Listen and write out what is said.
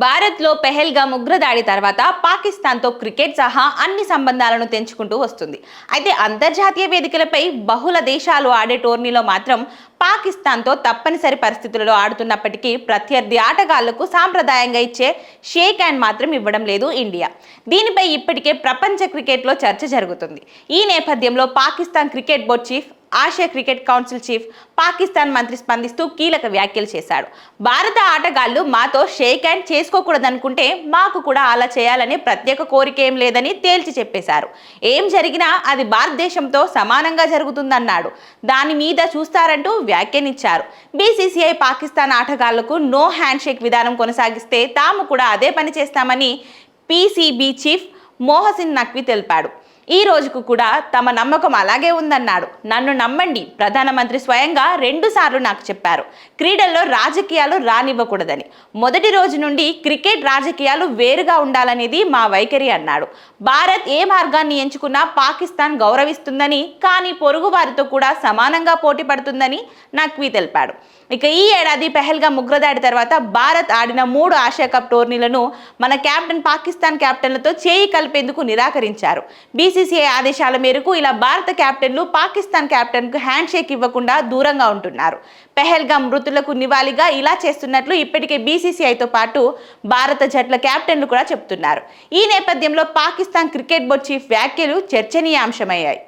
భారత్లో పెహల్గాం ఉగ్రదాడి తర్వాత పాకిస్తాన్తో క్రికెట్ సహా అన్ని సంబంధాలను తెంచుకుంటూ వస్తుంది. అయితే అంతర్జాతీయ వేదికలపై బహుళ దేశాలు ఆడే టోర్నీలో మాత్రం పాకిస్తాన్తో తప్పనిసరి పరిస్థితులలో ఆడుతున్నప్పటికీ ప్రత్యర్థి ఆటగాళ్లకు సాంప్రదాయంగా ఇచ్చే షేక్ హ్యాండ్ మాత్రం ఇవ్వడం లేదు ఇండియా. దీనిపై ఇప్పటికే ప్రపంచ క్రికెట్లో చర్చ జరుగుతుంది. ఈ నేపథ్యంలో Pakistan cricket board chief, Asia cricket council chief, Pakistan మంత్రి స్పందిస్తూ కీలక వ్యాఖ్యలు చేశాడు. భారత ఆటగాళ్లు మాతో షేక్ హ్యాండ్ చేసుకోకూడదనుకుంటే మాకు కూడా అలా చేయాలనే ప్రత్యేక కోరిక ఏం లేదని తేల్చి చెప్పేశారు. ఏం జరిగినా అది భారతదేశంతో సమానంగా జరుగుతుందన్నాడు. దాని మీద చూస్తారంటూ వ్యాఖ్యానించారు. బీసీసీఐ పాకిస్తాన్ ఆటగాళ్లకు నో హ్యాండ్ షేక్ విధానం కొనసాగిస్తే తాము కూడా అదే పని చేస్తామని పీసీబీ చీఫ్ మొహసిన్ నఖ్వీ తెలిపాడు. ఈ రోజుకు కూడా తమ నమ్మకం అలాగే ఉందన్నాడు. నన్ను నమ్మండి, ప్రధానమంత్రి స్వయంగా 2 సార్లు నాకు చెప్పారు, క్రీడల్లో రాజకీయాలు రానివ్వకూడదని. మొదటి రోజు నుండి క్రికెట్ రాజకీయాలు వేరుగా ఉండాలనేది మా వైఖరి అన్నాడు. భారత్ ఏ మార్గాన్ని ఎంచుకున్నా పాకిస్తాన్ గౌరవిస్తుందని, కానీ పొరుగు వారితో కూడా సమానంగా పోటీ పడుతుందని నఖ్వీ తెలిపాడు. ఇక ఈ ఏడాది పెహల్గాం ఉగ్రదాడి తర్వాత భారత్ ఆడిన 3 ఆసియా కప్ టోర్నీలను మన కెప్టెన్ పాకిస్తాన్ కెప్టెన్లతో చేయి కలిపేందుకు నిరాకరించారు. బీసీసీఐ ఆదేశాల మేరకు ఇలా భారత కెప్టెన్లు పాకిస్తాన్ కెప్టెన్కు హ్యాండ్ షేక్ ఇవ్వకుండా దూరంగా ఉంటున్నారు. పెహల్గాం మృతులకు నివాళిగా ఇలా చేస్తున్నట్లు ఇప్పటికే బీసీసీఐతో పాటు భారత జట్ల కెప్టెన్లు కూడా చెబుతున్నారు. ఈ నేపథ్యంలో పాకిస్తాన్ క్రికెట్ బోర్డు చీఫ్ వ్యాఖ్యలు చర్చనీయాంశమయ్యాయి.